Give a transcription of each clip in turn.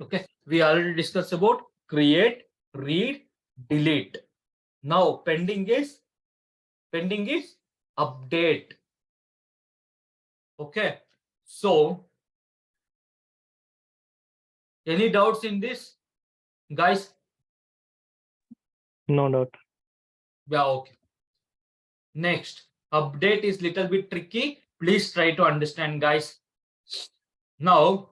Okay, we already discussed about create, read, delete. Now pending is update. Okay, so any doubts in this, guys? No doubt. Yeah, okay. Next, update is little bit tricky. Please try to understand, guys. Now,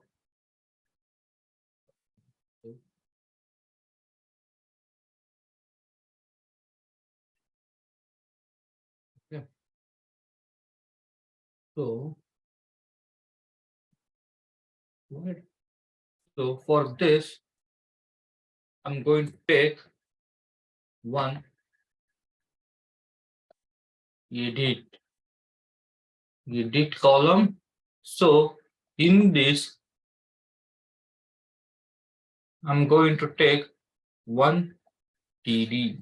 okay. So for this, I'm going to take one edit column. So in this, I'm going to take one TD.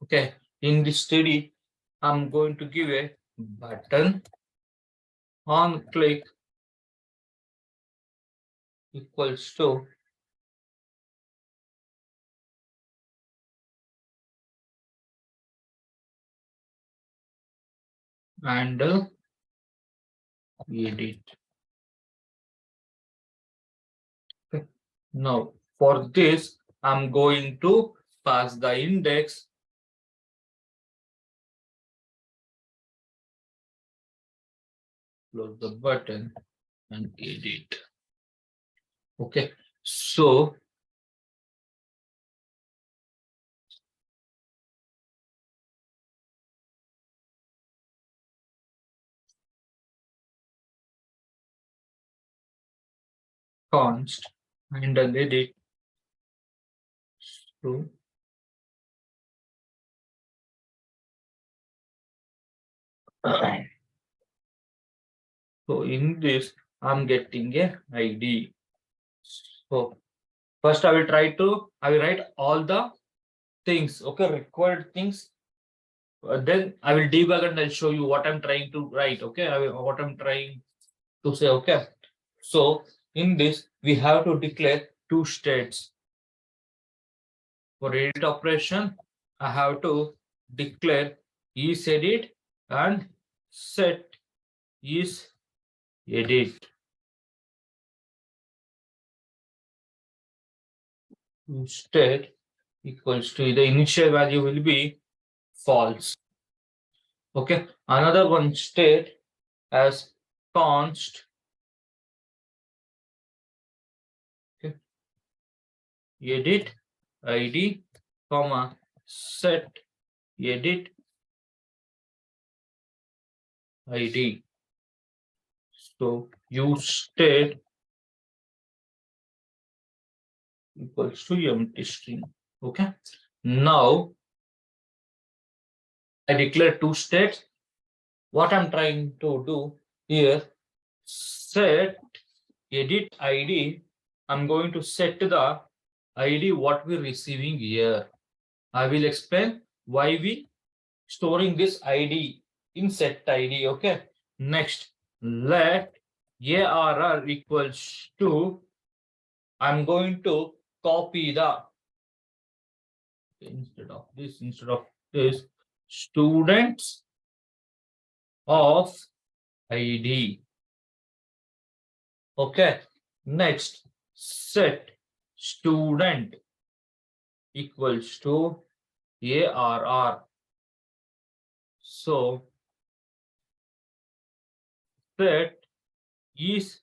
Okay, in this TD, I'm going to give a button on click equals to and edit. Okay. Now for this, I'm going to pass the index. Close the button and edit. Okay, so const and then edit. So so in this, I'm getting a ID. So first I will write all the things, okay, required things. Then I will debug and I'll show you what I'm trying to write. Okay, what I'm trying to say. Okay, so in this we have to declare two states. For edit operation, I have to declare is edit and set is edit. State equals to the initial value will be false. Okay, another one state as const. Okay, edit id comma set edit id. So use state equals to empty string. Okay, now I declare two states. What I'm trying to do here, set edit id. I'm going to set the id what we're receiving here. I will explain why we storing this id in set id. Okay, next let arr equals to, I'm going to copy the instead of this students of id. Okay, next set student equals to arr. So set is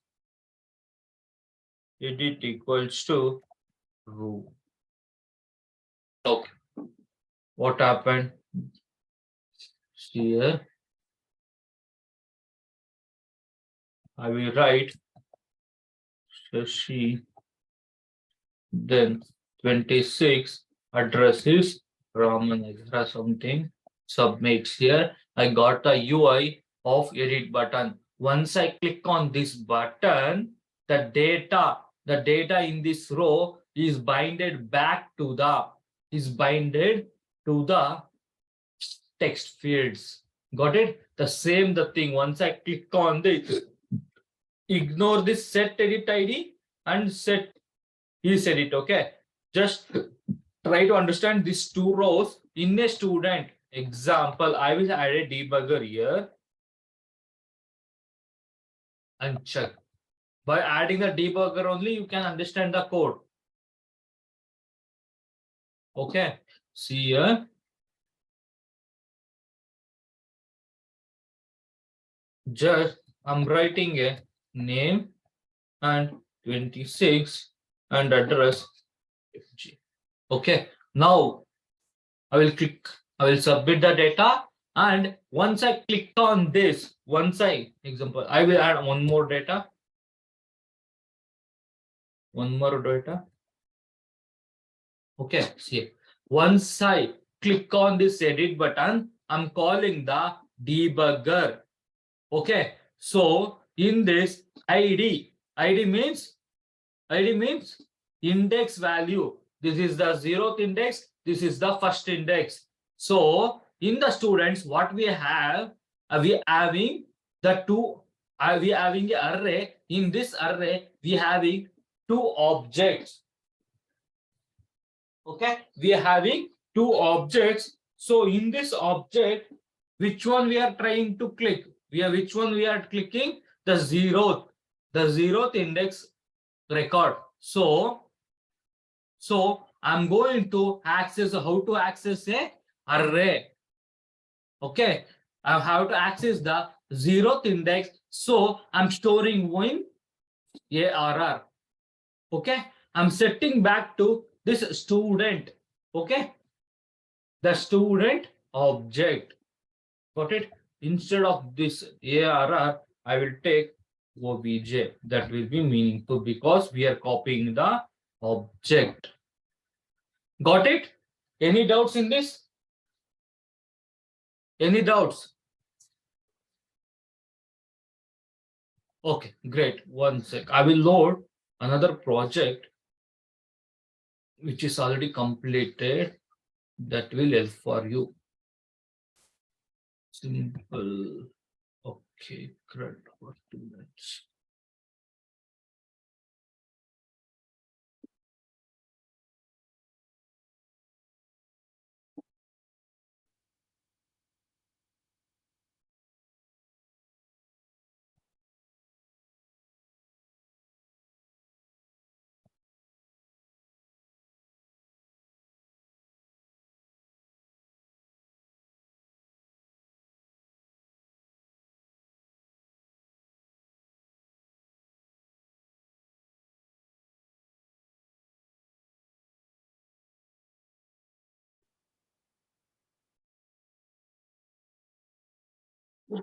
edit equals to row. Okay, what happened here? I will write Shashi, then 26 address is Ramanagara something, submits here. I got a UI of edit button. Once I click on this button, the data in this row is binded back to the text fields. Got it? The thing. Once I click on this, ignore this set edit ID and set He said it. Okay. Just try to understand these two rows in a student. Example, I will add a debugger here and check. By adding the debugger only, you can understand the code. Okay. See here. Just I'm writing a name and 26 and address. Okay. Now I will submit the data, and once I click on this, example, I will add one more data. Okay, see, once I click on this edit button, I'm calling the debugger. Okay, so in this ID means index value. This is the 0th index. This is the first index. So in the students, what we have, we having the two. We having an array. In this array, we having two objects. Okay, we are having two objects. So in this object, which one we are trying to click? Which one we are clicking? The zeroth index record. So I'm going to access how to access a array. Okay, I have to access the 0th index. So I'm storing in ARR. Okay, I'm setting back to this student. Okay, the student object. Got it? Instead of this ARR, I will take OBJ. That will be meaningful because we are copying the object. Got it? Any doubts in this? Any doubts? Okay, great. One sec. I will load another project which is already completed. That will help for you. Simple. Okay, great. 2 minutes.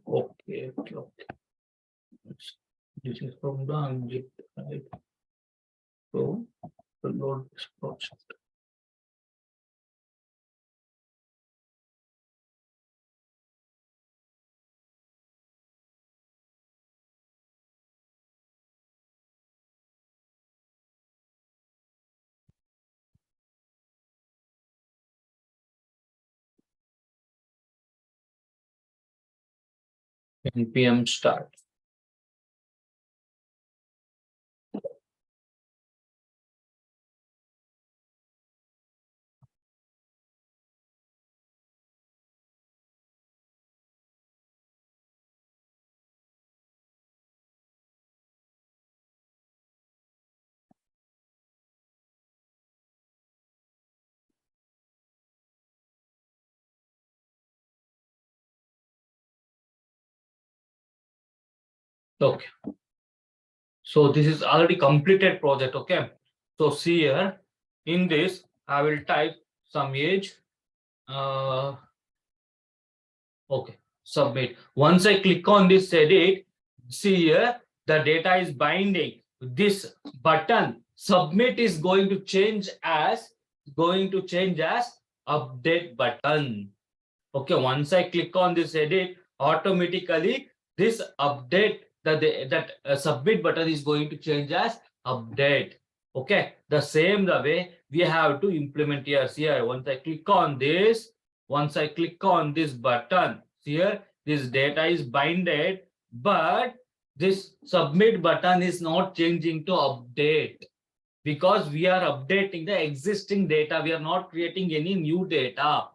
Okay. This is from the object, right? So the load this project. npm start. Okay. So this is already completed project. Okay. So see here in this, I will type some age. Okay, submit. Once I click on this edit, see here the data is binding. This button submit is going to change as update button. Okay, once I click on this edit, automatically this update that submit button is going to change as update. Okay, the way we have to implement here. Once I click on this, button here, this data is binded, but this submit button is not changing to update. because we are updating the existing data. We are not creating any new data.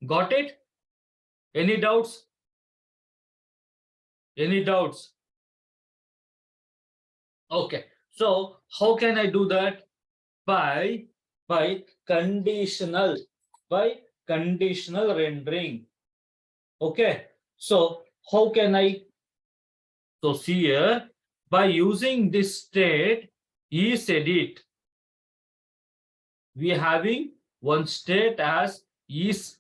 Got it? Any doubts? Any doubts? Okay. So how can I do that? By conditional, by conditional rendering. Okay. So how can I? So see here, by using this state is edit, we are having one state as is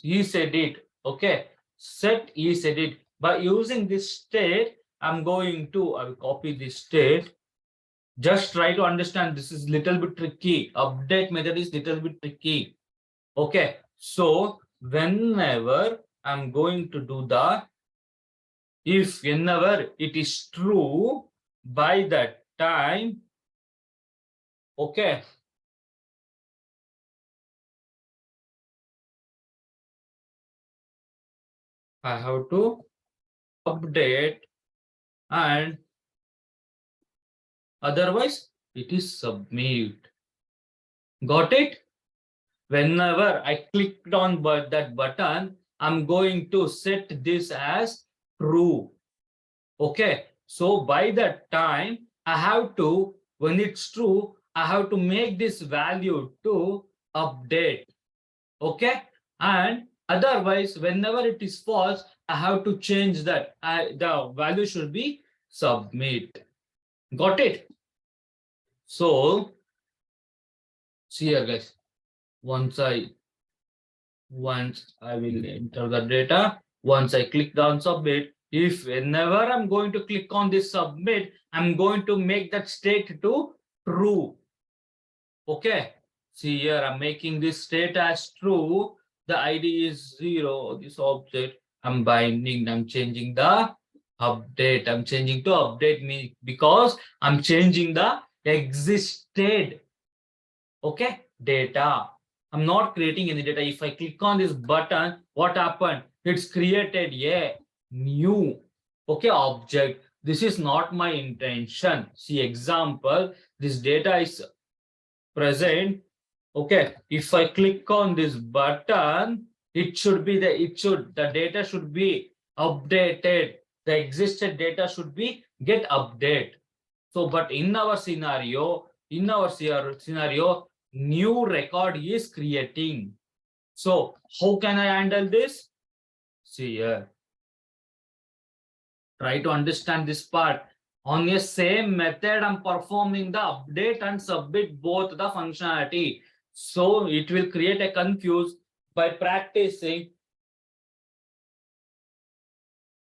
edit. Okay, set is edit. By using this state, I will copy this state. Just try to understand, this is little bit tricky. Update method is little bit tricky. Okay, so whenever I'm going to do the, if whenever it is true, by that time, okay, I have to update, and otherwise it is submit. Got it? Whenever I clicked on that button, I'm going to set this as true. Okay, so by that time I have to, when it's true, I have to make this value to update. Okay, and otherwise whenever it is false, I have to change that. The value should be submit. Got it? So see here guys, once I will enter the data, once I click on submit, if whenever I'm going to click on this submit, I'm going to make that state to true. Okay, see here, I'm making this state as true. The ID is 0, this object. I'm binding, I'm changing the update. I'm changing to update me because I'm changing the existed, okay, data. I'm not creating any data. If I click on this button, what happened? It's created a new, okay, object. This is not my intention. See example, this data is present. Okay, if I click on this button, the data should be updated. The existed data should be get updated. So, but in our scenario, new record is creating. So, how can I handle this? See here. Try to understand this part. On a same method, I'm performing the update and submit both the functionality. So it will create a confuse. By practicing,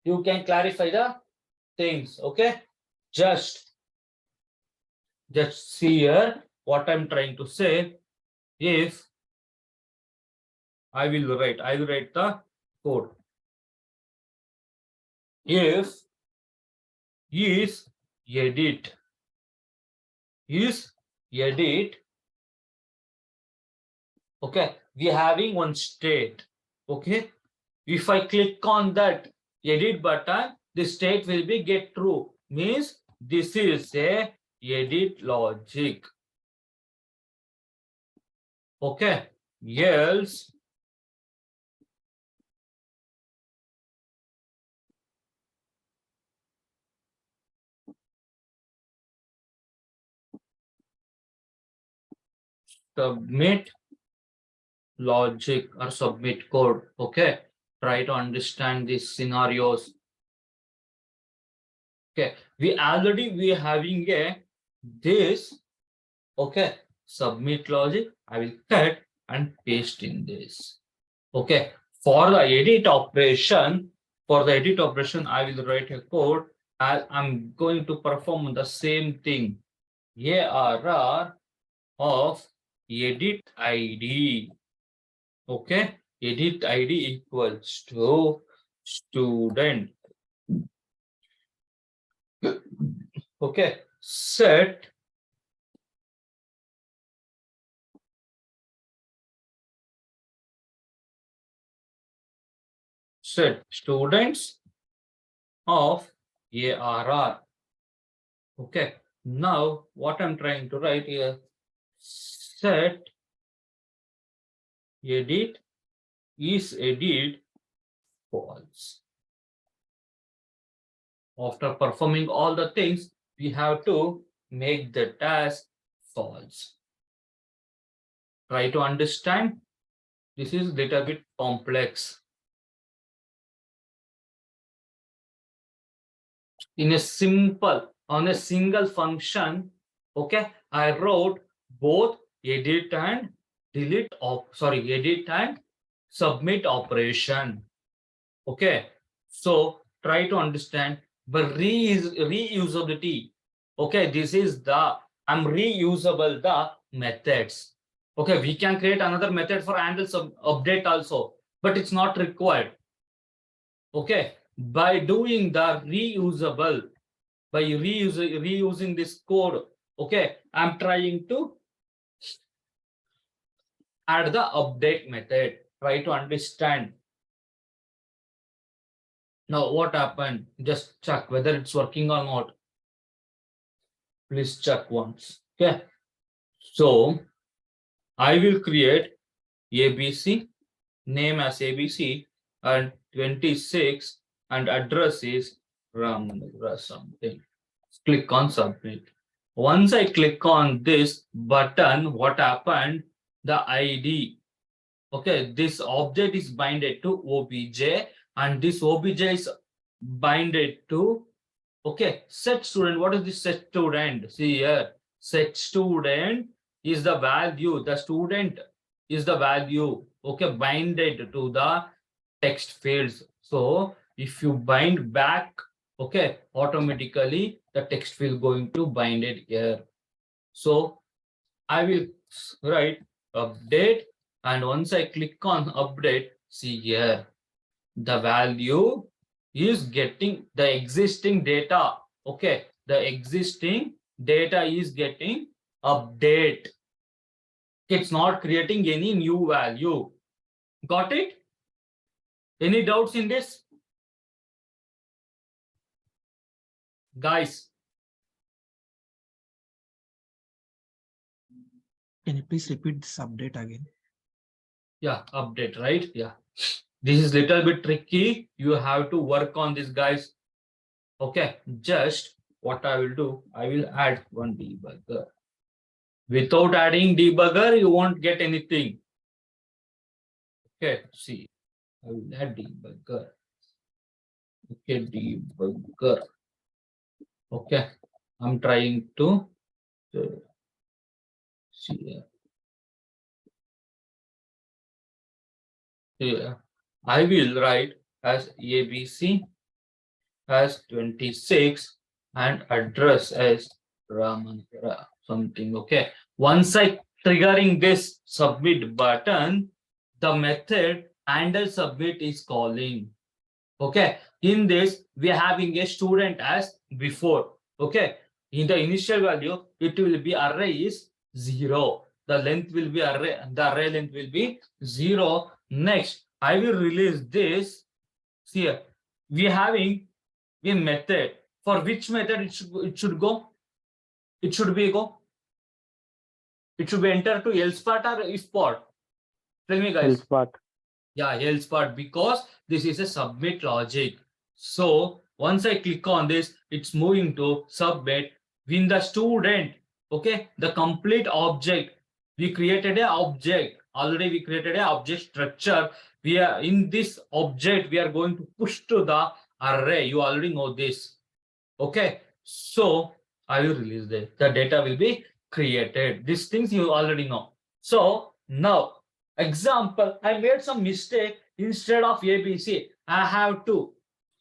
you can clarify the things. Okay, just see here what I'm trying to say. If I will write the code. If is edit is edit, okay, we are having one state. Okay, if I click on that edit button, the state will be get true, means this is a edit logic. Okay, else submit logic or submit code. Okay, try to understand these scenarios. Okay, we are having a this. Okay, submit logic. I will cut and paste in this. Okay, for the edit operation, I will write a code as I'm going to perform the same thing. ARR of edit ID. Okay, edit ID equals to student. Okay, set students of ARR. Okay. Now what I'm trying to write here, set edit is edit false. After performing all the things, we have to make the task false. Try to understand. This is little bit complex. In a simple, on a single function, okay, I wrote both edit and delete edit and submit operation. Okay, so try to understand. But reusability. Okay, this is the I'm reusable the methods. Okay, we can create another method for handle sub update also, but it's not required. Okay, by doing the reusable, by reusing this code, okay, I'm trying to add the update method. Try to understand. Now what happened? Just check whether it's working or not. Please check once. Okay, so I will create ABC, name as ABC, and 26, and address is Ramnagar something. Click on submit. Once I click on this button, what happened? The ID. Okay, this object is binded to obj, and this obj is binded to, okay, set student. What is this set student? See here, set student is the value. The student is the value. Okay, binded to the text fields. So if you bind back, okay, automatically the text field going to bind it here. So I will write update, and once I click on update, see here, the value is getting the existing data. Okay, the existing data is getting update. It's not creating any new value. Got it? Any doubts in this, guys? Can you please repeat this update again? Yeah, update, right? Yeah, this is little bit tricky. You have to work on this, guys. Okay, just what I will do, I will add one debugger. Without adding debugger, you won't get anything. Okay, see, I will add debugger. Okay, debugger. Okay, I'm trying to see here. Here, I will write as ABC as 26 and address as Ramanpura something. Okay, once I triggering this submit button, the method handle submit is calling. Okay, in this we are having a student as before. Okay, in the initial value it will be array is 0, the length will be the array length will be 0. Next I will release this. See here, we are having a method. For which method it should go? It should be enter to else part or if part? Tell me, guys. Else part. Yeah, else part, because this is a submit logic. So once I click on this, it's moving to submit. When the student, okay, the complete object, we created an object. Already we created an object structure. We are in this object, we are going to push to the array. You already know this. Okay, so I will release this. The data will be created. These things you already know. So now, example, I made some mistake. Instead of ABC, I have to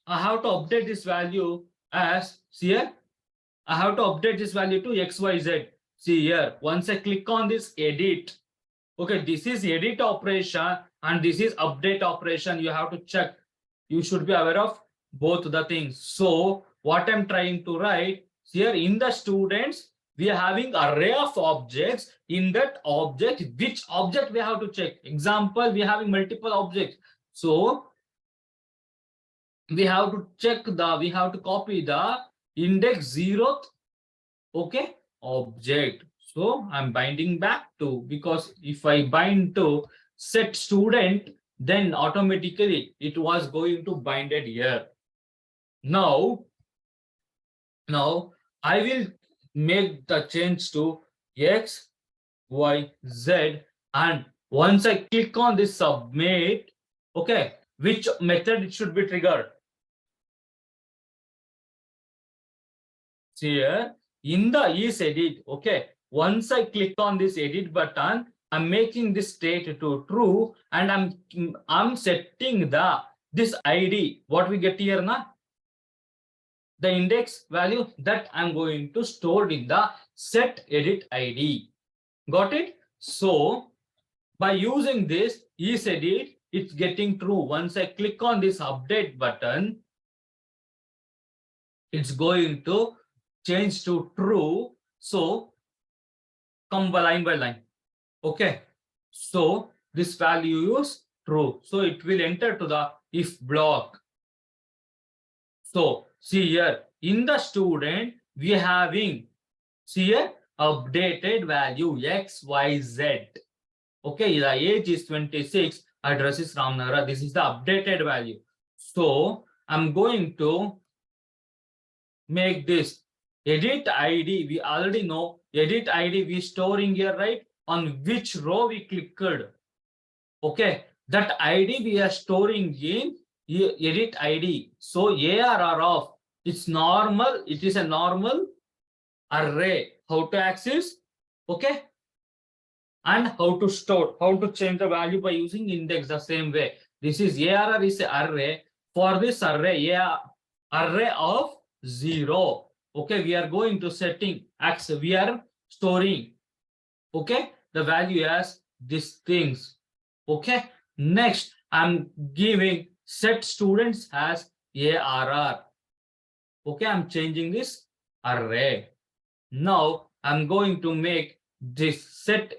update this value as, see here, I have to update this value to XYZ. See here, once I click on this edit, okay, this is edit operation and this is update operation. You have to check. You should be aware of both the things. So what I'm trying to write here, in the students, we are having array of objects. In that object, which object we have to check? Example, we are having multiple objects. So we have to copy the index 0th, okay, object. So I'm binding back to, because if I bind to set student, then automatically it was going to bind it here. Now I will make the change to X, Y, Z, and once I click on this submit, okay, which method it should be triggered? See here, in the is edit, okay, once I click on this edit button, I'm making this state to true, and I'm setting this ID, what we get here now, the index value that I'm going to store in the set edit ID. Got it? So by using this is edit, it's getting true. Once I click on this update button, it's going to change to true. So come line by line. Okay. So this value is true. So it will enter to the if block. So see here, in the student, we having, see here, updated value X, Y, Z. Okay, the age is 26, address is Ramnagara. This is the updated value. So I'm going to make this edit ID. We already know edit ID we storing here, right? On which row we clicked. Okay, that ID we are storing in edit ID. So ARR of, it's normal, it is a normal array. How to access? Okay, and how to store, how to change the value by using index the same way. This is ARR is an array. For this array, array of 0. Okay, we are going to setting X, we are storing, okay, the value as these things. Okay, next I'm giving set students as ARR. Okay, I'm changing this array. Now I'm going to make this set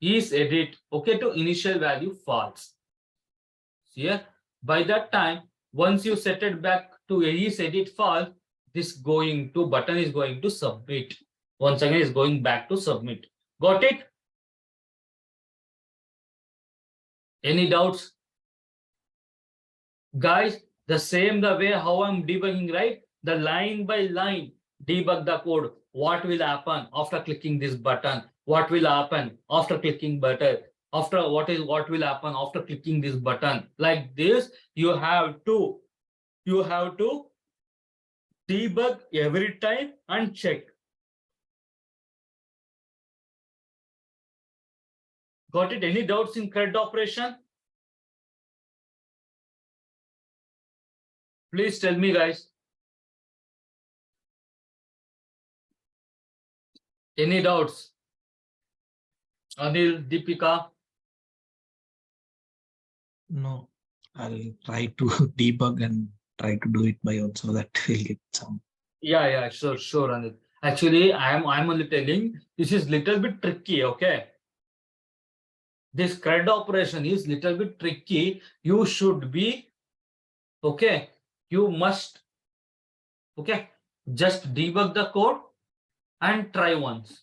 is edit, okay, to initial value false. Here, by that time, once you set it back to is edit false, this going to button is going to submit. Once again is going back to submit. Got it? Any doubts? Guys, the same the way how I'm debugging, right? The line by line debug the code. What will happen after clicking this button? What will happen after clicking button? After what will happen after clicking this button? Like this, you have to debug every time and check. Got it? Any doubts in CRUD operation? Please tell me, guys. Any doubts? Anil, Deepika? No, I'll try to debug and try to do it by own so that we'll get some. Yeah, sure, Anil. Actually, I'm only telling this is little bit tricky, okay? This CRUD operation is little bit tricky. You should be, okay, you must, okay, just debug the code and try once.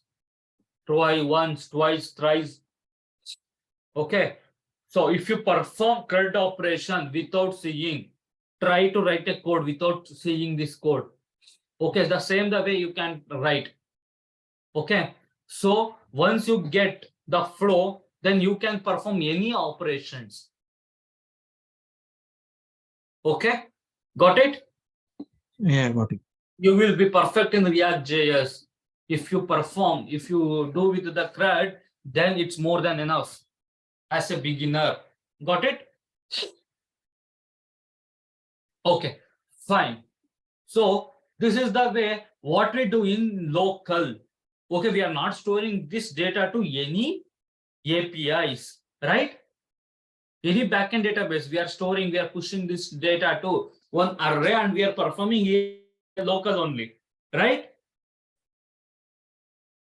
Try once, twice, thrice. Okay. So if you perform CRUD operation without seeing, try to write a code without seeing this code. Okay, the same the way you can write. Okay. So once you get the flow, then you can perform any operations. Okay, got it? Yeah, got it. You will be perfect in React.js. If you do with the CRUD, then it's more than enough as a beginner. Got it? Okay, fine. So this is the way what we do in local. Okay, we are not storing this data to any APIs, right? Any backend database, we are pushing this data to one array and we are performing it local only, right?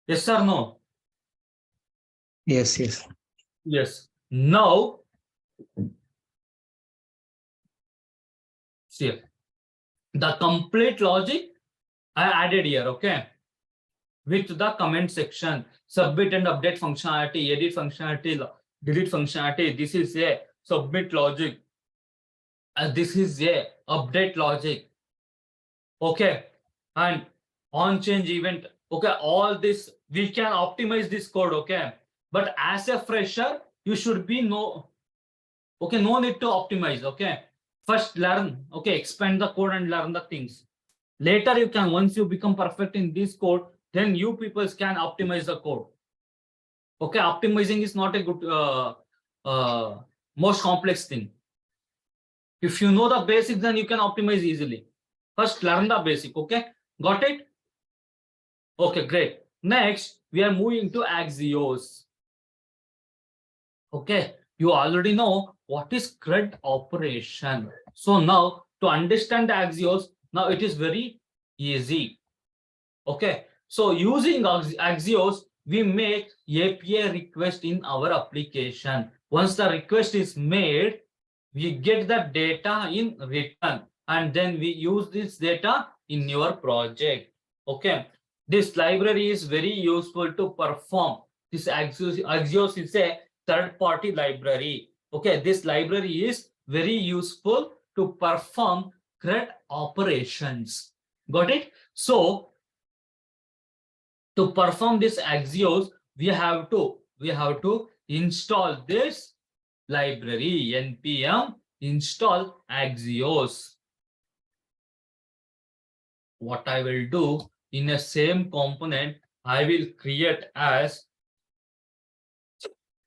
Yes or no? Yes. Yes. Now, See, the complete logic I added here, okay, with the comment section, submit and update functionality, edit functionality, delete functionality. This is a submit logic. This is a update logic. Okay, and on change event. Okay, all this we can optimize this code. Okay, but as a fresher, you should be no. Okay, no need to optimize. Okay, first learn. Okay, expand the code and learn the things. Later you can, once you become perfect in this code, then you people can optimize the code. Okay, optimizing is not a good most complex thing. If you know the basics, then you can optimize easily. First learn the basic. Okay, got it? Okay, great. Next we are moving to Axios. Okay, you already know what is CRUD operation. So now to understand Axios, now it is very easy. Okay, so using Axios, we make API request in our application. Once the request is made, we get the data in return, and then we use this data in your project. Okay, this library is very useful to perform. This Axios is a third-party library. Okay, this library is very useful to perform CRUD operations. Got it? So to perform this Axios, we have to install this library npm install Axios. What I will do, in a same component, I will create as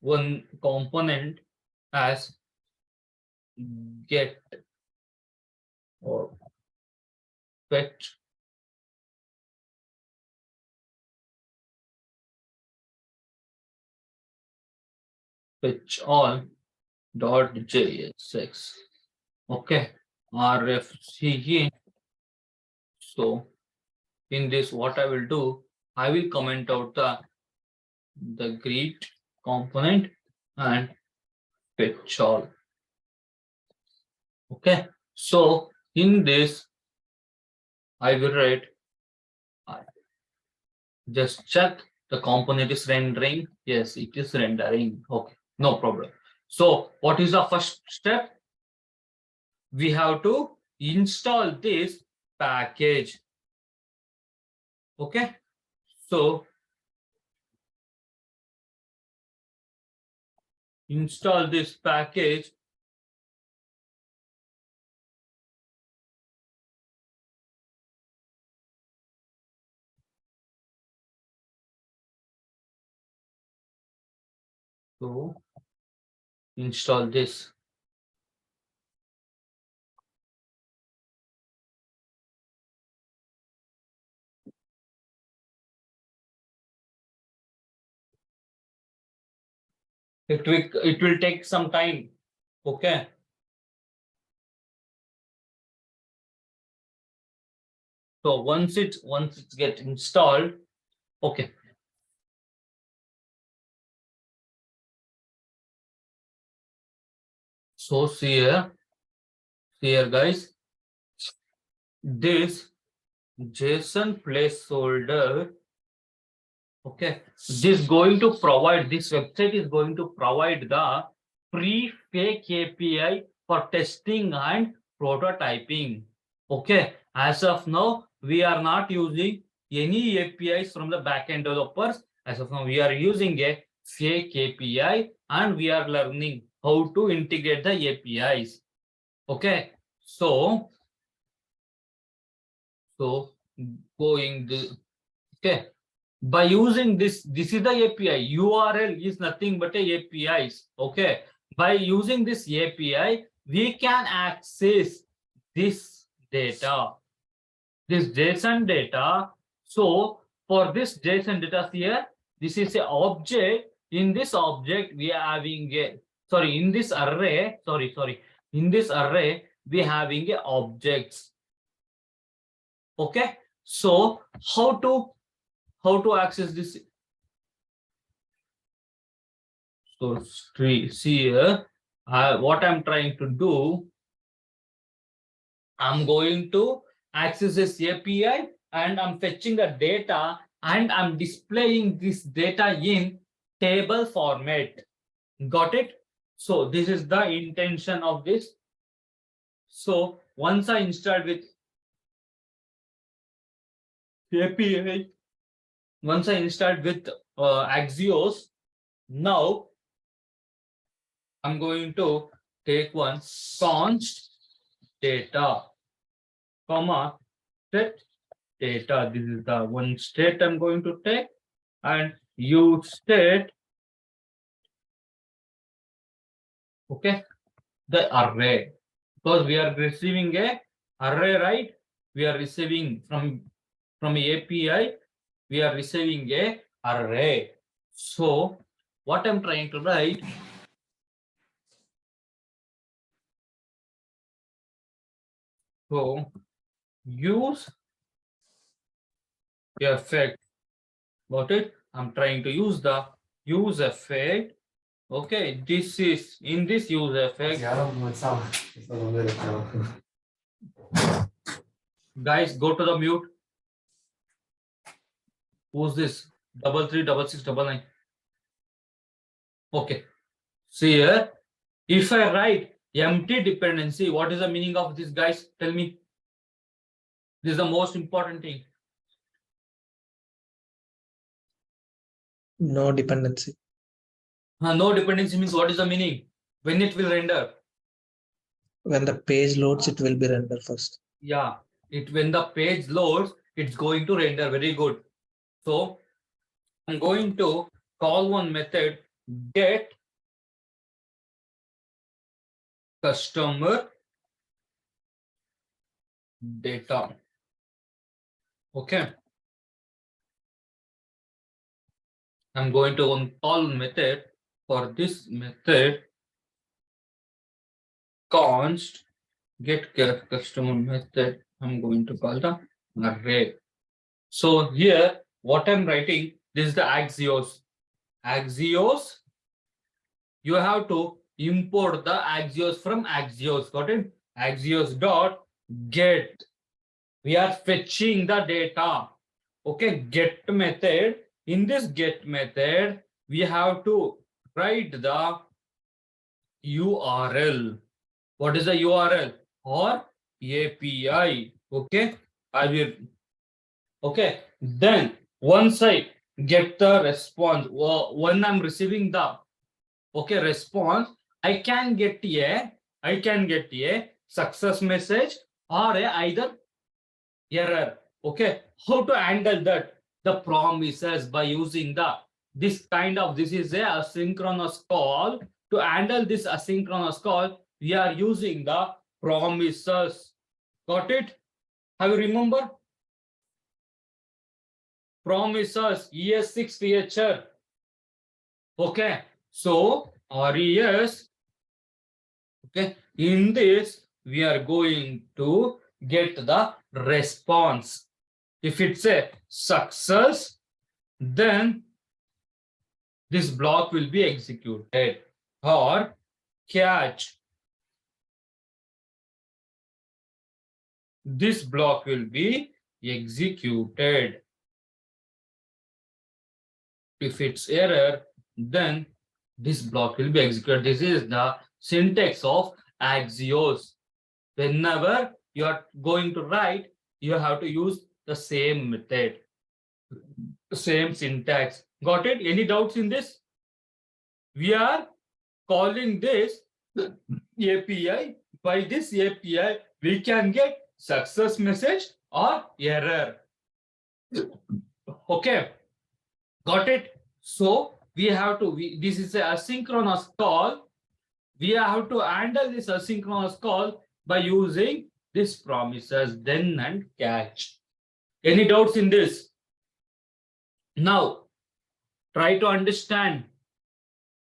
one component as get or fetch all dot jsx. Okay, rfc. So in this, what I will do, I will comment out the greet component and fetch all. Okay, so in this I will write, just check the component is rendering. Yes, it is rendering. Okay, no problem. So what is the first step? We have to install this package. Okay, so install this package. So install this. It will take some time. Okay. So once it get installed, okay. So see here guys, this JSON placeholder. Okay, this website is going to provide the free fake API for testing and prototyping. Okay, as of now, we are not using any APIs from the backend developers. As of now, we are using a fake API and we are learning how to integrate the APIs. Okay, so going the, okay, by using this is the API. URL is nothing but a APIs. Okay, by using this API, we can access this data, this JSON data. So for this JSON data here, this is an object. In this object, we are having a, sorry, in this array, in this array, we having a objects. Okay, so how to access this? So see here, what I'm trying to do, I'm going to access this API and I'm fetching the data and I'm displaying this data in table format. Got it? So this is the intention of this. So once I installed with API, once I installed with Axios, now I'm going to take one const data, comma, set data. This is the one state I'm going to take, and use state, okay, the array, because we are receiving a array, right? We are receiving from API, we are receiving a array. So what I'm trying to write, so use effect. Got it? I'm trying to use the use effect. Okay, this is in this use effect. Guys, go to the mute. Who's this? 336699. Okay. See here. If I write empty dependency, what is the meaning of this, guys? Tell me. This is the most important thing. No dependency. No dependency means what is the meaning? When it will render? When the page loads, it will be rendered first. Yeah. It when the page loads, it's going to render. Very good. So I'm going to call one method get customer data. Okay. I'm going to call method. For this method, const get customer method, I'm going to call the array. So here, what I'm writing, this is the Axios. Axios, you have to import the Axios from Axios. Got it? Axios dot get. We are fetching the data. Okay, get method. In this get method, we have to write the URL. What is the URL? Or API. Okay, I will. Okay, then once I get the response, when I'm receiving the response, I can get a success message or either error. Okay, how to handle that? The promises by using this is a asynchronous call. To handle this asynchronous call, we are using the promises. Got it? Have you remember? Promises ES6 feature. Okay, so RES. Okay, in this we are going to get the response. If it's a success, then this block will be executed. Or catch, this block will be executed. If it's error, then this block will be executed. This is the syntax of Axios. Whenever you are going to write, you have to use the same method, same syntax. Got it? Any doubts in this? We are calling this API. By this API, we can get success message or error. Okay, got it? So we have to, this is a asynchronous call. We have to handle this asynchronous call by using this promises, then and catch. Any doubts in this? Now, try to understand.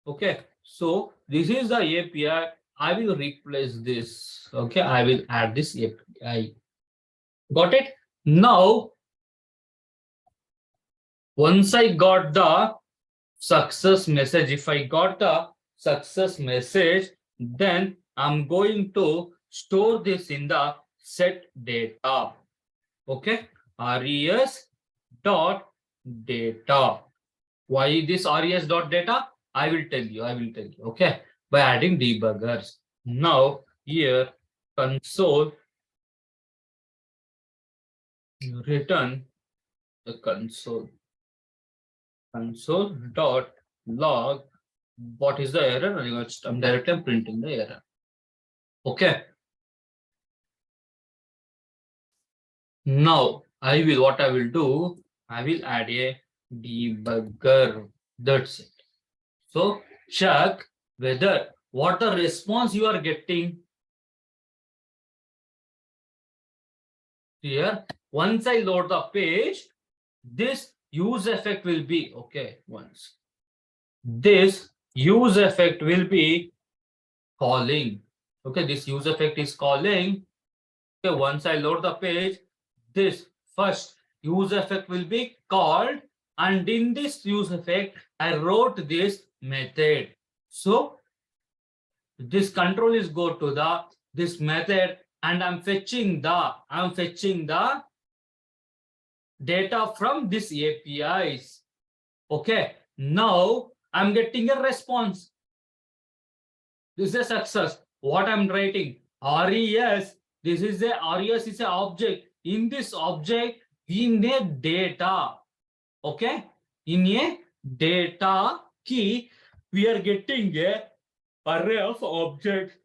Okay, so this is the API. I will replace this. Okay, I will add this API. Got it? Now, once I got the success message, if I got the success message, then I'm going to store this in the set data. Okay, res dot data. Why this res dot data? I will tell you. Okay, by adding debuggers. Now here console return the console dot log. What is the error? I'm directly printing the error. Okay. Now what I will do, I will add a debugger. That's it. So check whether what the response you are getting here. Once I load the page, this use effect will be okay. Once this use effect will be calling. Okay, this use effect is calling. Okay, once I load the page, this first use effect will be called, and in this use effect, I wrote this method. So this control is go to the this method, and I'm fetching the data from this APIs. Okay, now I'm getting a response. This is a success. What I'm writing, res. This is a res is an object. In this object, in a data, okay, in a data key, we are getting a array of objects.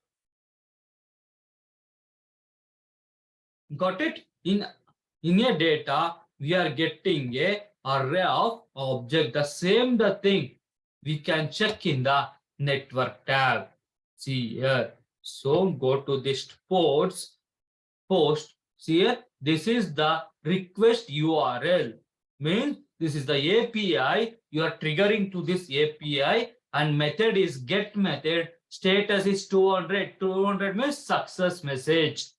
Got it? In a data, we are getting a array of object. The same the thing we can check in the network tab. See here. So go to this post. See here. This is the request URL. Means this is the API. You are triggering to this API, and method is get method. Status is 200. 200 means success message.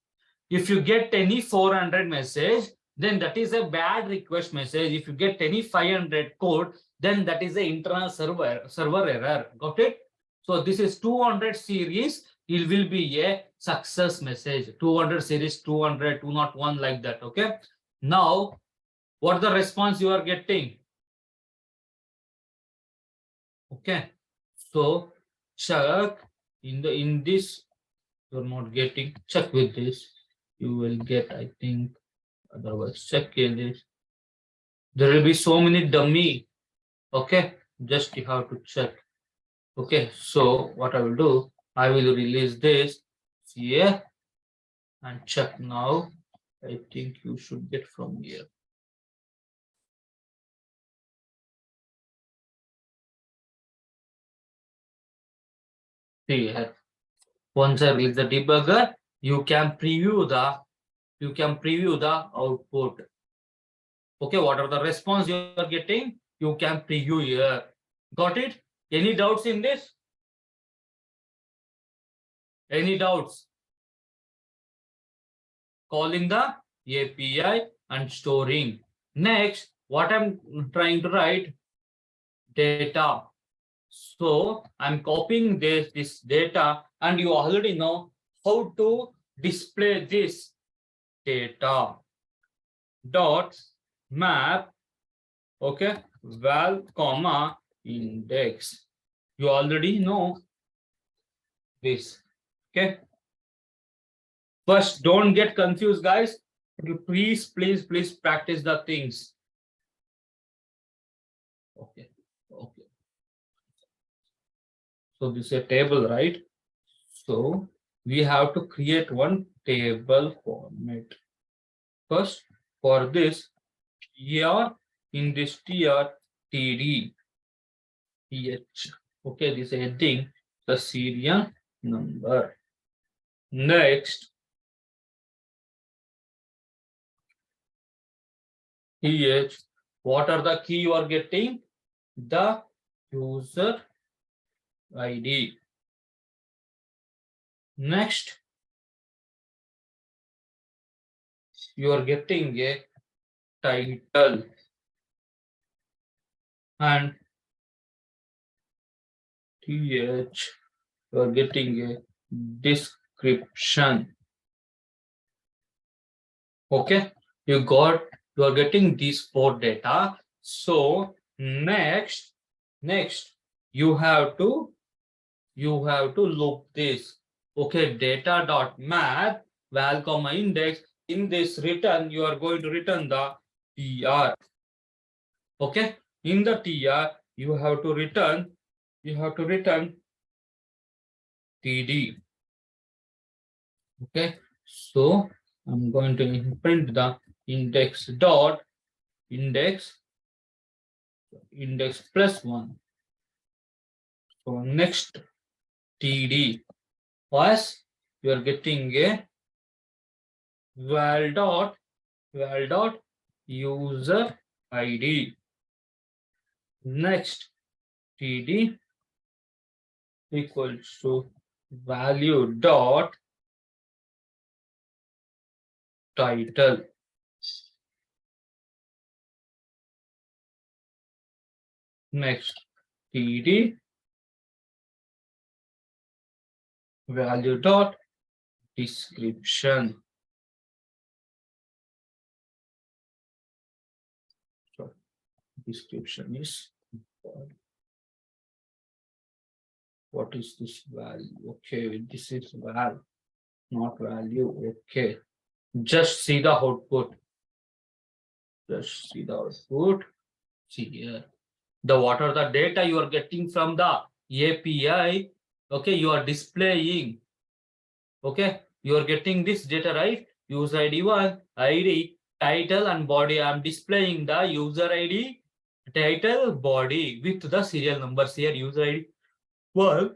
If you get any 400 message, then that is a bad request message. If you get any 500 code, then that is an internal server error. Got it? So this is 200 series. It will be a success message. 200 series, 200, 201 like that. Okay. Now, what the response you are getting? Okay. So check in this. You're not getting. Check with this. You will get. I think. Otherwise, check this. There will be so many dummy. Okay, just you have to check. Okay, so what I will do, I will release this here and check now. I think you should get from here. See here. Once I release the debugger, you can preview the output. Okay, what are the response you are getting? You can preview here. Got it? Any doubts in this? Any doubts? Calling the API and storing. Next, what I'm trying to write, data. So I'm copying this data, and you already know how to display this data. Dot map, okay, val comma index. You already know this. Okay. First, don't get confused, guys. Please practice the things. Okay. So this is a table, right? So we have to create one table format. First, for this, here in this tier TD, TH. Okay, this heading, the serial number. Next, TH. What are the key you are getting? The user ID. Next, you are getting a title and TH, you are getting a description. Okay, you are getting these 4 data. So next you have to look this. Okay, data dot math val comma index. In this return, you are going to return the tr. Okay, in the tr you have to return td. Okay, so I'm going to print the index dot index plus 1. So next td was you are getting a val dot user id. Next td equals to value dot title. Next td value dot description. So description is what is this value? Okay, this is val, not value. Okay, just see the output. Just see the output. See here. The what are the data you are getting from the API? Okay, you are displaying. Okay, you are getting this data, right? User ID 1, ID, title, and body. I am displaying the user ID, title, body with the serial numbers here. User ID 1,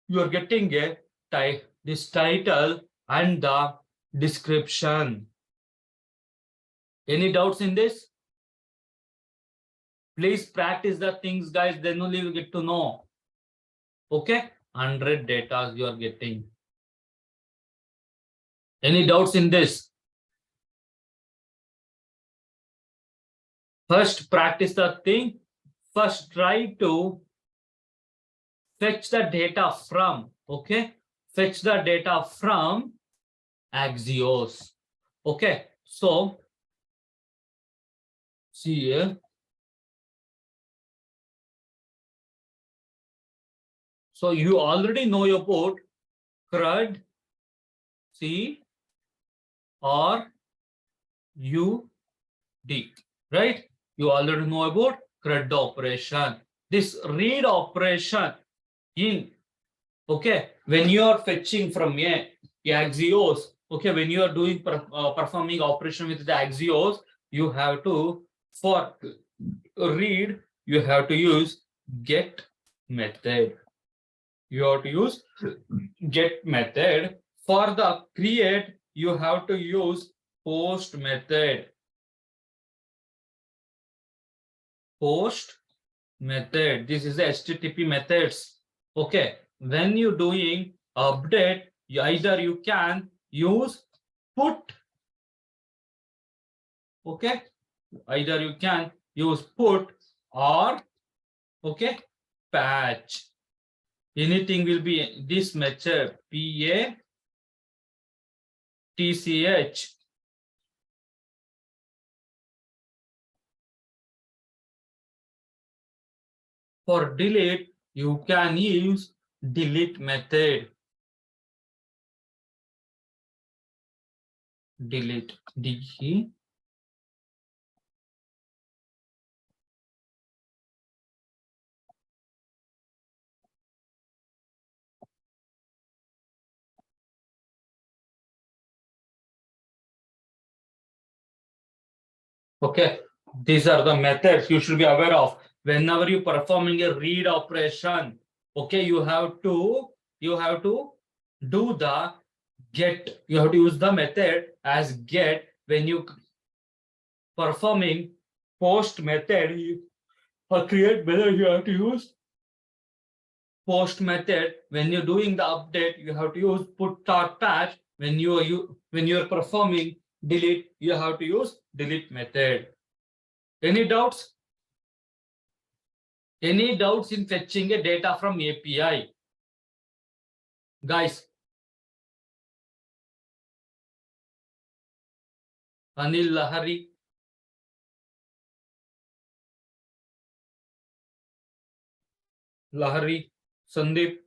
you are getting a this title and the description. Any doubts in this? Please practice the things, guys, then only you get to know. Okay, 100 data you are getting. Any doubts in this? First, practice the thing. First, try to fetch the data from, okay? Fetch the data from Axios. Okay, so see here. So you already know about CRUD, C, or UD, right? You already know about CRUD operation. This read operation in, okay, when you are fetching from Axios, okay, when you are doing performing operation with the Axios, you have to, for read, you have to use get method. You have to use get method. For the create, you have to use post method. Post method. This is the HTTP methods. Okay. When you're doing update, either you can use put. Okay. Either you can use put or okay patch. Anything will be this method PATCH. For delete, you can use delete method. Delete DE. Okay, these are the methods you should be aware of. Whenever you performing a read operation, okay, you have to do the get. You have to use the method as get. When you performing post method, or create method, you have to use post method. When you're doing the update, you have to use put or patch. When you're performing delete, you have to use delete method. Any doubts? Any doubts in fetching a data from API? Guys, Anil Lahari. Lahari. Sandeep.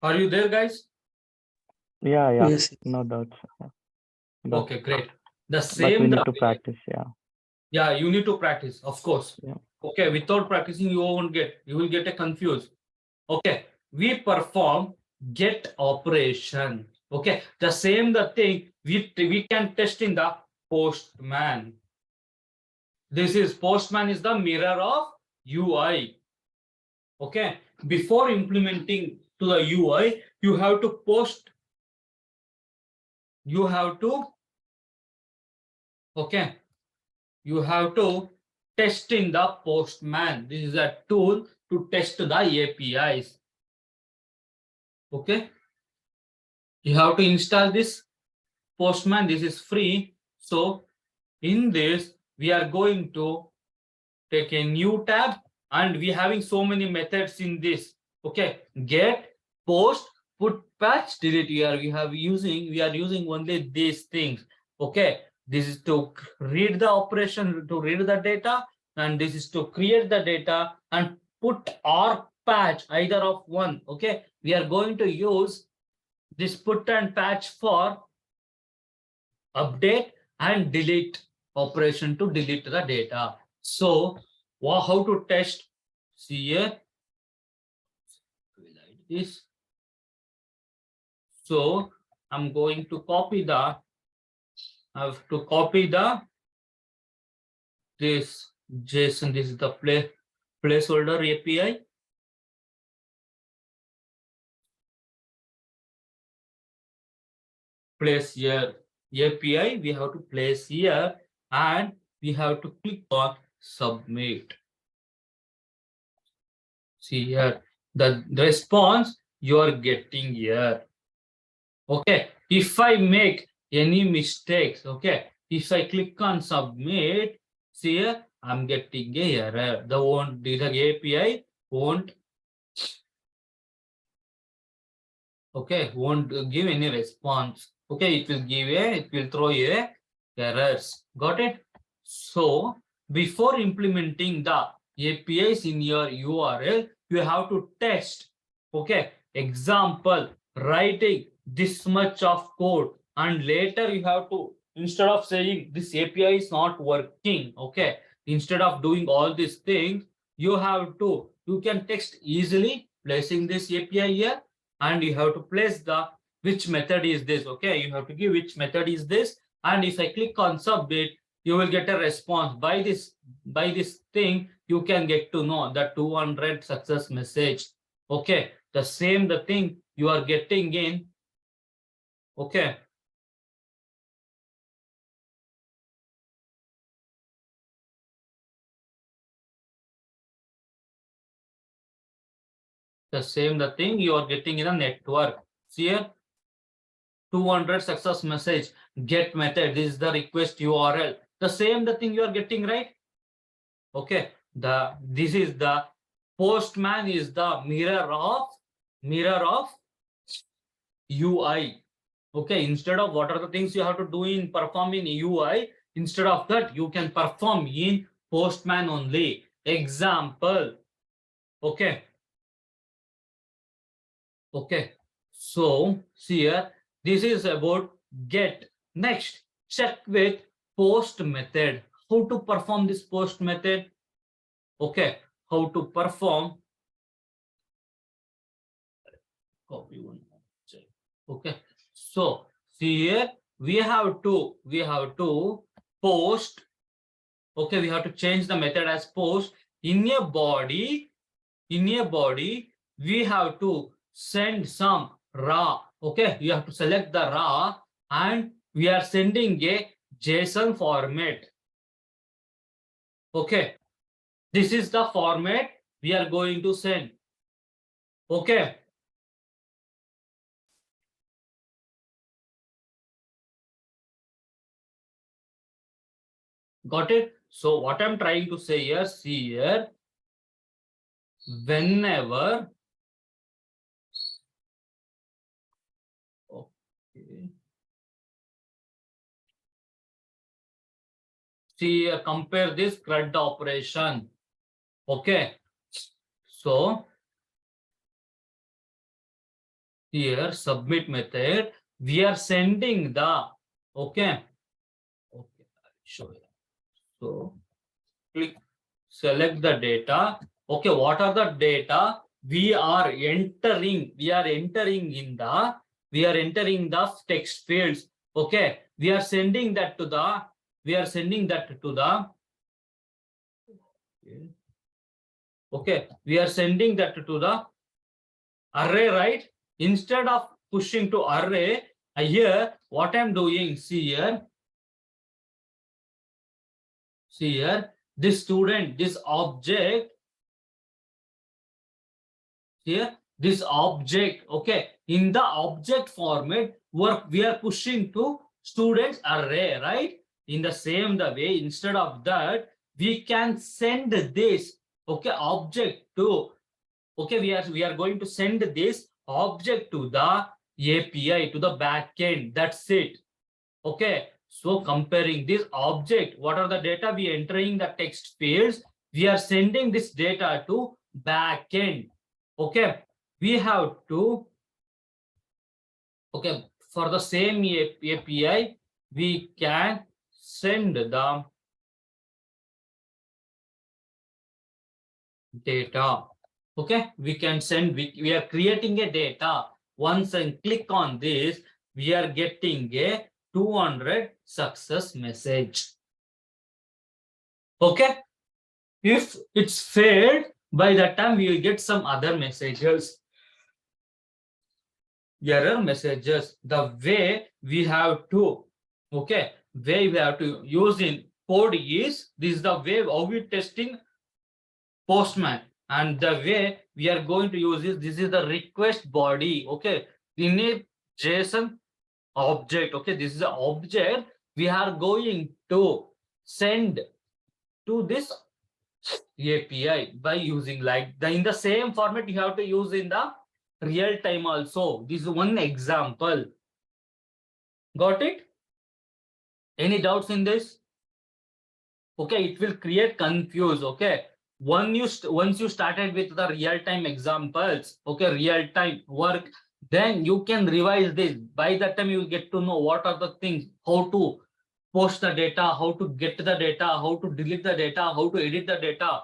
Are you there, guys? Yeah, yeah, Yes. no doubts. But Okay, great. The but we same need the to way. practice. Yeah, Yeah, you need to practice, of course. yeah. Okay, without practicing, you will get a confused. Okay, we perform get operation. Okay, the same the thing we can test in the postman. This is postman is the mirror of UI. Okay, before implementing to the UI, you have to post. You have to okay. You have to test in the postman. This is a tool to test the APIs. Okay, you have to install this postman. This is free. So in this, we are going to take a new tab, and we having so many methods in this. Okay, get, post, put, patch, delete. We are using only these things. Okay, this is to read the operation, to read the data, and this is to create the data and put or patch either of one. Okay, we are going to use this put and patch for update and delete operation to delete the data. So how to test? See here, like this. So I'm going to copy the, I have to copy the this JSON. This is the placeholder API. Place here API. We have to place here, and we have to click on submit. See here, the response you are getting here. Okay, if I make any mistakes, okay, if I click on submit, see here, I'm getting a error. The API won't okay, won't give any response. Okay, it will throw a errors. Got it? So before implementing the APIs in your URL, you have to test. Okay, example, writing this much of code, and later you have to, instead of saying this API is not working, okay, instead of doing all these things, you can text easily placing this API here, and you have to place the which method is this. Okay, you have to give which method is this, and if I click on submit, you will get a response. By this thing, you can get to know the 200 success message. Okay, the same the thing you are getting in. Okay, the same the thing you are getting in a network. See here, 200 success message, get method, this is the request URL. The same the thing you are getting, right? Okay, this is the postman is the mirror of UI. Okay, instead of what are the things you have to do in perform in UI, instead of that you can perform in postman only. Example. Okay, okay, so see here, this is about get. Next, check with post method. How to perform this post method? Okay, how to perform, copy one, check. Okay, so see here, we have to post. Okay, we have to change the method as post. In a body, we have to send some raw. Okay, you have to select the raw, and we are sending a JSON format. Okay, this is the format we are going to send. Okay, got it? So what I'm trying to say here, see here, whenever, okay, See here, compare this CRUD operation. Okay. So here submit method, we are sending the okay. Okay, I'll show you. So click select the data. Okay, what are the data we are entering? We are entering the text fields. Okay, we are sending that to the okay, we are sending that to the array, right? Instead of pushing to array, here what I'm doing, see here, this student, this object, here, this object, okay, in the object format, we are pushing to students array, right? In the same the way, instead of that, we can send this, okay, object to, okay, we are going to send this object to the API, to the backend. That's it. Okay, so comparing this object, what are the data we entering the text fields? We are sending this data to backend. Okay, we have to, okay, for the same API, we can send the data. Okay, we can send, we are creating a data. Once I click on this, we are getting a 200 success message. Okay, if it's failed, by that time we will get some other messages, error messages. The way we have to, okay, way we have to use in code is, this is the way how we testing Postman, and the way we are going to use this is the request body. Okay, in a JSON object, okay, this is the object we are going to send to this API by using like in the same format you have to use in the real time also. This is one example. Got it? Any doubts in this? Okay, it will create confuse. Okay, once you started with the real time examples, okay, real time work, then you can revise this. By that time you will get to know what are the things, how to post the data, how to get the data, how to delete the data, how to edit the data.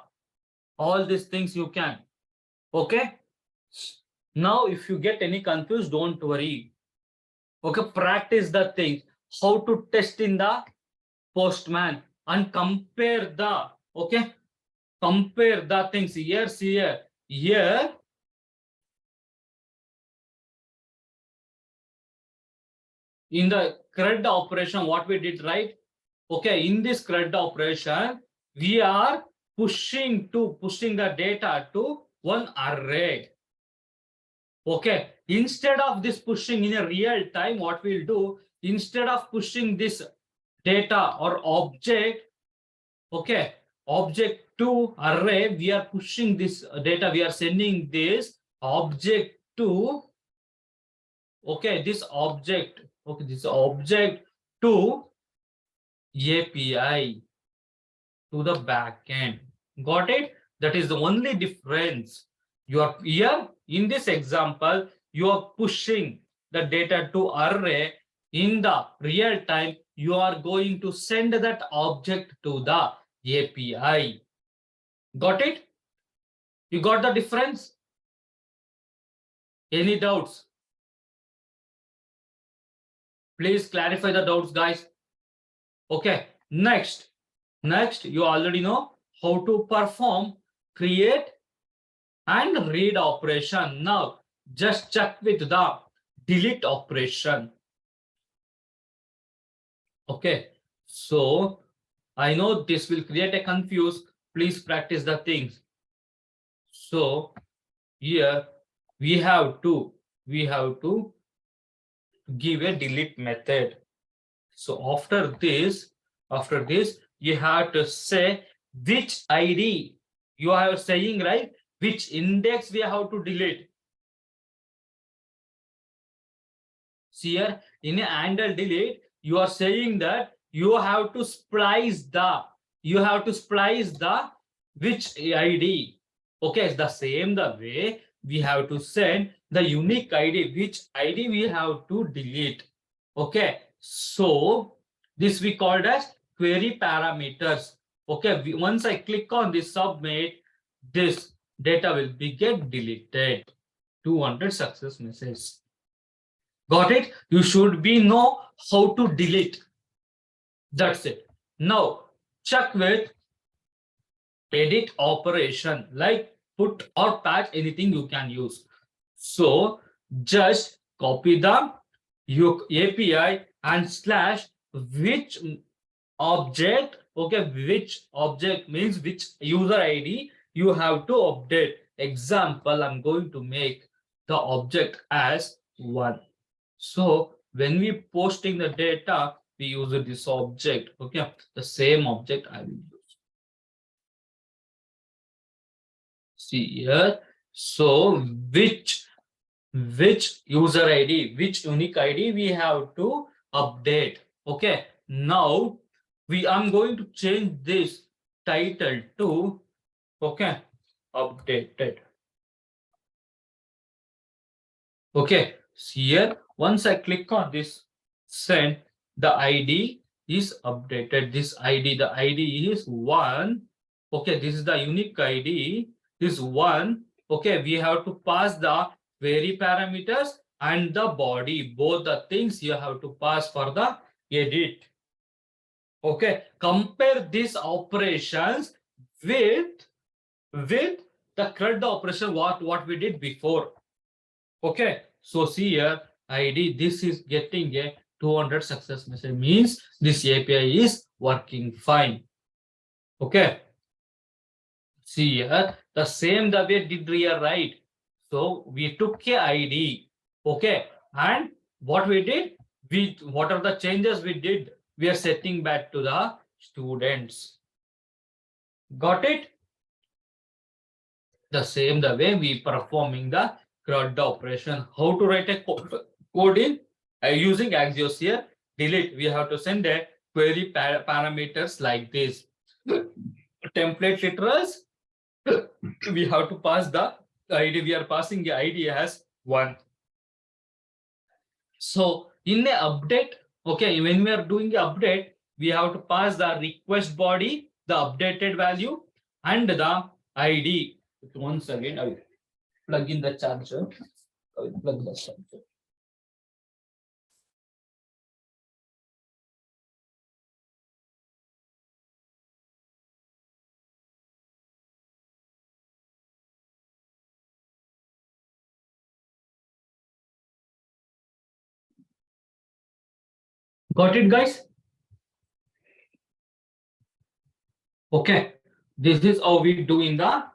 All these things you can. Okay, now if you get any confused, don't worry. Okay, practice the things, how to test in the Postman, and compare the, okay, compare the things. Here, see here in the CRUD operation, what we did, right? Okay, in this CRUD operation, we are pushing the data to one array. Okay, instead of this pushing in a real time, what we'll do, instead of pushing this data or object, okay, object to array, we are pushing this data, we are sending this object to, okay, this object, okay, this object to API, to the backend. Got it? That is the only difference. You are here in this example, you are pushing the data to array. In the real time, you are going to send that object to the API. Got it? You got the difference? Any doubts? Please clarify the doubts, guys. Okay, next you already know how to perform create and read operation. Now just check with the delete operation. Okay, so I know this will create a confuse. Please practice the things. So here we have to give a delete method. So after this you have to say which ID you are saying, right? Which index we have to delete. See here in a handle delete, you are saying that you have to splice the which ID. Okay, the same the way we have to send the unique ID, which ID we have to delete. Okay, so this we called as query parameters. Okay, once I click on this submit, this data will be get deleted. 200 success message. Got it? You should be know how to delete. That's it. Now check with edit operation, like put or patch, anything you can use. So just copy the your API and slash which object. Okay, which object means which user ID you have to update. Example, I'm going to make the object as 1. So when we posting the data, we use this object. Okay, the same object I will use. See here. So which user ID, which unique ID we have to update. Okay, now I'm going to change this title to, okay, updated. Okay, here once I click on this send, the ID is updated. This ID, the ID is 1. Okay, this is the unique ID, this 1. Okay, we have to pass the query parameters and the body, both the things you have to pass for the edit. Okay, compare these operations with the CRUD operation, what we did before. Okay, so see here, ID, this is getting a 200 success message, means this API is working fine. Okay, see here, the same the way did here, right? So we took a ID. Okay, and what we did, what are the changes we did? We are setting back to the students. Got it? The same the way we performing the CRUD operation. How to write a code in using Axios here? Delete. We have to send a query parameters like this. Template literals. We have to pass the ID. We are passing the ID as 1. So in the update, okay, when we are doing the update, we have to pass the request body, the updated value, and the ID. Once again, I will plug in the charger. I will plug the charger. Got it, guys? Okay, this is how we do in the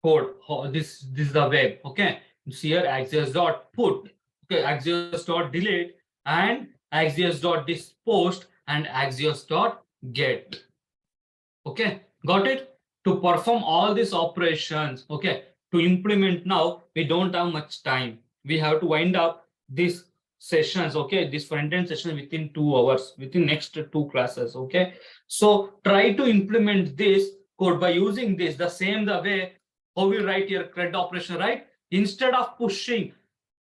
code. This is the web. Okay, see here Axios.put, okay, Axios.delete, and Axios.dispost, and Axios.get. Okay, got it? To perform all these operations, okay, to implement now, we don't have much time. We have to wind up these sessions, okay, this front-end session within 2 hours, within next 2 classes, okay? So try to implement this code by using this, the same the way how we write your CRUD operation, right? Instead of pushing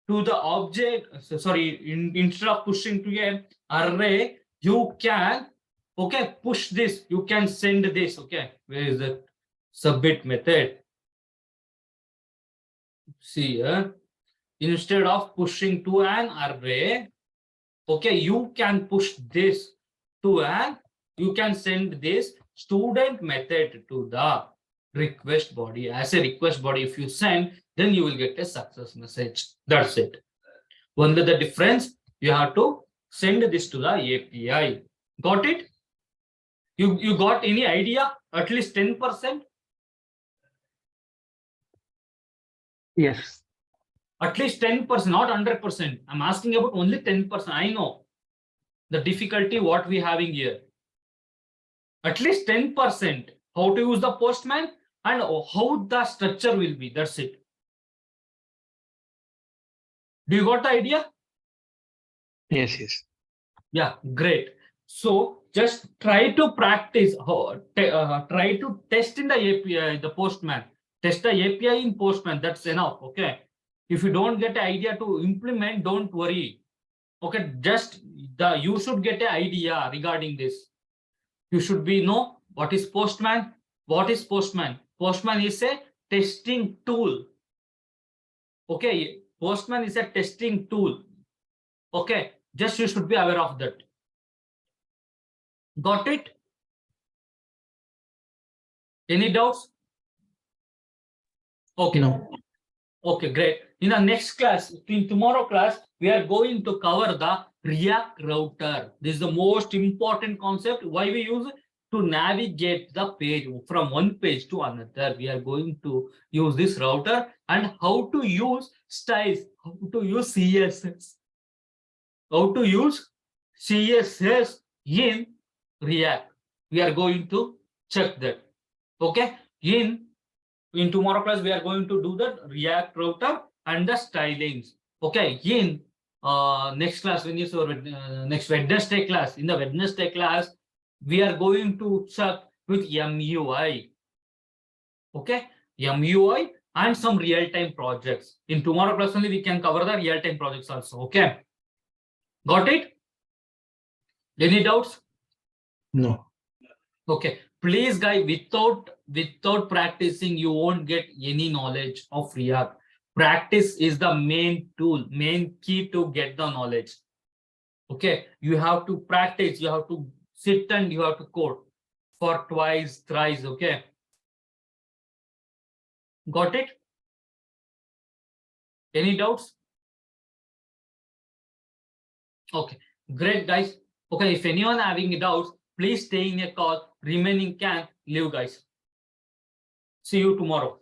to the object, instead of pushing to an array, you can, okay, push this, you can send this. Okay, where is the submit method? See here, instead of pushing to an array, okay, you can push this to an, you can send this student method to the request body. As a request body, if you send, then you will get a success message. That's it. Only the difference, you have to send this to the API. Got it? You got any idea? At least 10%? Yes. At least 10%, not 100%. I'm asking about only 10%. I know the difficulty what we having here. At least 10%. How to use the postman and how the structure will be. That's it. Do you got the idea? Yes, yes. Yeah, great. So just try to practice, try to test in the API, the Postman. Test the API in Postman, that's enough, okay? If you don't get an idea to implement, don't worry. Okay, just you should get an idea regarding this. You should know what is Postman. What is Postman? Postman is a testing tool. Okay, Postman is a testing tool. Okay, just you should be aware of that. Got it? Any doubts? Okay. No. Okay, great. In the next class, in tomorrow class, we are going to cover the React router. This is the most important concept. Why we use it? To navigate the page from one page to another. We are going to use this router and how to use styles, how to use CSS. How to use CSS in React. We are going to check that. Okay. In tomorrow class, we are going to do the React router and the stylings. Okay. In next class, when is our next Wednesday class? In the Wednesday class, we are going to check with MUI. Okay. MUI and some real-time projects. In tomorrow class only, we can cover the real-time projects also. Okay. Got it? Any doubts? No. Okay, please guys, without practicing, you won't get any knowledge of React. Practice is the main tool, main key to get the knowledge. Okay, you have to practice, you have to sit and you have to code for twice, thrice. Okay, got it? Any doubts? Okay, great guys. Okay, if anyone having doubts, please stay in a call, remaining can leave guys. See you tomorrow.